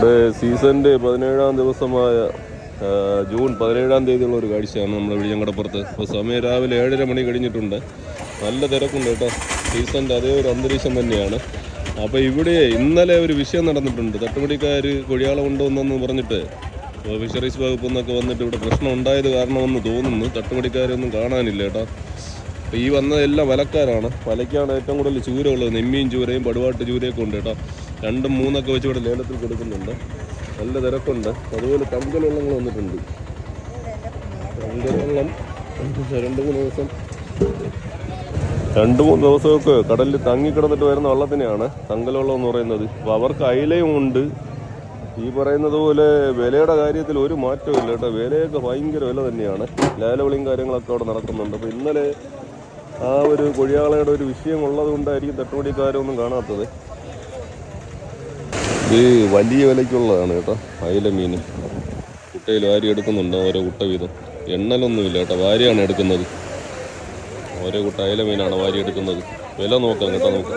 ഇവിടെ സീസണിൻ്റെ 17-ാം ദിവസമായ ജൂൺ 17-ാം തീയതിയുള്ള ഒരു കാഴ്ചയാണ് നമ്മുടെ വിഴിഞ്ഞങ്കടപ്പുറത്ത്. ഇപ്പോൾ സമയം രാവിലെ 7:30 മണി കഴിഞ്ഞിട്ടുണ്ട്. നല്ല തിരക്കുണ്ട് കേട്ടോ. സീസണിൻ്റെ അതേ ഒരു അന്തരീക്ഷം തന്നെയാണ്. അപ്പോൾ ഇവിടെ ഇന്നലെ ഒരു വിഷയം നടന്നിട്ടുണ്ട്. തട്ടുപടിക്കാർ കൊഴിയാളം കൊണ്ടുവന്നെന്ന് പറഞ്ഞിട്ട് ഫിഷറീസ് വകുപ്പിൽ നിന്നൊക്കെ വന്നിട്ട് ഇവിടെ പ്രശ്നം ഉണ്ടായത് കാരണമെന്ന് തോന്നുന്നു. തട്ടുപടിക്കാരൊന്നും കാണാനില്ല കേട്ടോ. അപ്പോൾ ഈ വന്നതെല്ലാം വലക്കാരാണ്. വലയ്ക്കാണ് ഏറ്റവും കൂടുതൽ ചൂര ഉള്ളത്. നെമ്മിയും ചൂരയും പടുവാട്ട് ചൂരയൊക്കെ ഉണ്ട് കേട്ടോ. 2, 3 വെച്ച് ഇവിടെ ലേലത്തിൽ കൊടുക്കുന്നുണ്ട്. നല്ല തിരക്കുണ്ട്. അതുപോലെ കങ്കൽ വള്ളങ്ങൾ വന്നിട്ടുണ്ട്. കങ്കൽ വള്ളം 2-3 ദിവസമൊക്കെ കടലിൽ തങ്ങിക്കിടന്നിട്ട് വരുന്ന വള്ളത്തിനെയാണ് കങ്കൽ വള്ളം എന്ന് പറയുന്നത്. അപ്പോൾ അവർക്ക് അയിലയും ഉണ്ട്. ഈ പറയുന്നത് പോലെ വിലയുടെ കാര്യത്തിൽ ഒരു മാറ്റവും ഇല്ല കേട്ടോ. വിലയൊക്കെ ഭയങ്കര വില തന്നെയാണ്. ലേലവിളിയും കാര്യങ്ങളൊക്കെ അവിടെ നടക്കുന്നുണ്ട്. അപ്പോൾ ഇന്നലെ ആ ഒരു കൊഴിയാളയുടെ ഒരു വിഷയം ഉള്ളത് കൊണ്ടായിരിക്കും തട്ടുപടിക്കാരൊന്നും കാണാത്തത്. ഇത് വലിയ വിലയ്ക്കുള്ളതാണ് കേട്ടോ. അയില മീൻ കുട്ടയിൽ വാരി എടുക്കുന്നുണ്ട്. ഓരോ കുട്ട വീതം. എണ്ണലൊന്നുമില്ല കേട്ടോ. വാരിയാണ് എടുക്കുന്നത്. ഓരോ കുട്ട അയില മീനാണ് വാരി എടുക്കുന്നത്. വില നോക്കാം കേട്ടോ. നമുക്ക്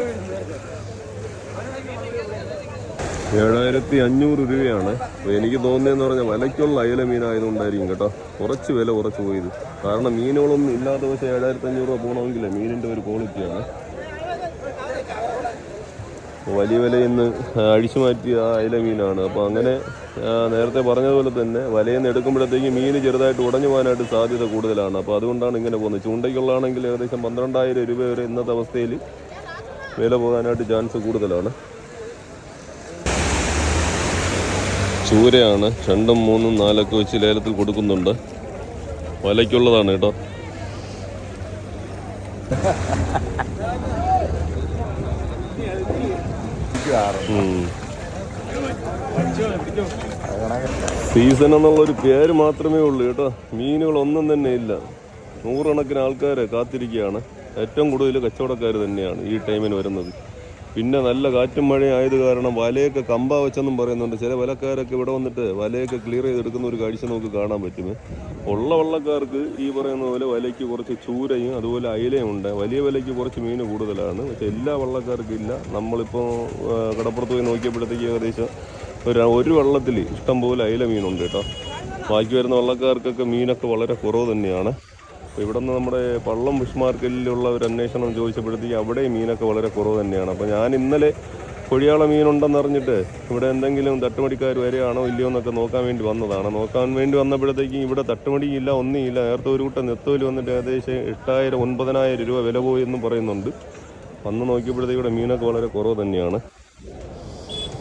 7500 രൂപയാണ്. അപ്പോൾ എനിക്ക് തോന്നുന്നതെന്ന് പറഞ്ഞാൽ വിലയ്ക്കുള്ള അയില മീനായതുകൊണ്ടായിരിക്കും കേട്ടോ കുറച്ച് വില കുറച്ച് പോയത്. കാരണം മീനുകളൊന്നും ഇല്ലാത്ത പക്ഷേ 7500 രൂപ പോകണമെങ്കിൽ മീനിൻ്റെ ഒരു ക്വാളിറ്റിയാണ്. വലിയ വിലയിൽ നിന്ന് അഴിച്ചു മാറ്റിയ ആ അയില മീനാണ്. അപ്പോൾ അങ്ങനെ നേരത്തെ പറഞ്ഞതുപോലെ തന്നെ വലയിൽ നിന്ന് എടുക്കുമ്പോഴത്തേക്ക് മീൻ ചെറുതായിട്ട് ഉടഞ്ഞു പോകാനായിട്ട് സാധ്യത കൂടുതലാണ്. അപ്പോൾ അതുകൊണ്ടാണ് ഇങ്ങനെ പോകുന്നത്. ചൂണ്ടയ്ക്കുള്ളതാണെങ്കിൽ ഏകദേശം 12000 രൂപ വരെ ഇന്നത്തെ അവസ്ഥയിൽ വില പോകാനായിട്ട് ചാൻസ് കൂടുതലാണ്. ചൂരയാണ് 2, 3, 4 വെച്ച് ലേലത്തിൽ കൊടുക്കുന്നുണ്ട്. വലയ്ക്കുള്ളതാണ് കേട്ടോ. സീസൺ എന്നുള്ളൊരു പേര് മാത്രമേ ഉള്ളൂ കേട്ടോ. മീനുകളൊന്നും തന്നെ ഇല്ല. 100 കണക്കിന് ആൾക്കാരെ കാത്തിരിക്കുകയാണ്. ഏറ്റവും കൂടുതൽ കച്ചവടക്കാർ തന്നെയാണ് ഈ ടൈമിന് വരുന്നത്. പിന്നെ നല്ല കാറ്റും മഴയും ആയത് കാരണം വലയൊക്കെ കമ്പ വെച്ചെന്നും പറയുന്നുണ്ട്. ചില വലക്കാരൊക്കെ ഇവിടെ വന്നിട്ട് വലയൊക്കെ ക്ലിയർ ചെയ്തെടുക്കുന്ന ഒരു കാഴ്ച നമുക്ക് കാണാൻ പറ്റും. ഉള്ള വള്ളക്കാർക്ക് ഈ പറയുന്ന പോലെ വലയ്ക്ക് കുറച്ച് ചൂരയും അതുപോലെ അയിലയും ഉണ്ട്. വലിയ വിലയ്ക്ക് കുറച്ച് മീൻ കൂടുതലാണ്. പക്ഷെ എല്ലാ വള്ളക്കാർക്കും ഇല്ല. നമ്മളിപ്പോൾ കടപ്പുറത്ത് പോയി നോക്കിയപ്പോഴത്തേക്ക് ഏകദേശം ഒരു വള്ളത്തിൽ ഇഷ്ടം പോലെ അയില മീനുണ്ട് കേട്ടോ. ബാക്കി വരുന്ന വള്ളക്കാർക്കൊക്കെ മീനൊക്കെ വളരെ കുറവ് തന്നെയാണ്. അപ്പോൾ ഇവിടെ നിന്ന് നമ്മുടെ പള്ളം ഫിഷ് മാർക്കറ്റിലുള്ള ഒരു അന്വേഷണം ചോദിച്ചപ്പോഴത്തേക്ക് അവിടെ മീനൊക്കെ വളരെ കുറവ് തന്നെയാണ്. അപ്പോൾ ഞാൻ ഇന്നലെ കൊഴിയാള മീനുണ്ടെന്ന് അറിഞ്ഞിട്ട് ഇവിടെ എന്തെങ്കിലും തട്ടുമടിക്കാർ വരെയാണോ ഇല്ലയോ എന്നൊക്കെ നോക്കാൻ വേണ്ടി വന്നതാണ്. നോക്കാൻ വേണ്ടി വന്നപ്പോഴത്തേക്കും ഇവിടെ തട്ടുമടിയില്ല, ഒന്നുമില്ല. നേരത്തെ ഒരു കൂട്ടം നെത്തോല് വന്നിട്ട് ഏകദേശം 8000, 9000 രൂപ വില പോയി എന്നും പറയുന്നുണ്ട്. വന്ന് നോക്കിയപ്പോഴത്തേക്ക് ഇവിടെ മീനൊക്കെ വളരെ കുറവ് തന്നെയാണ്.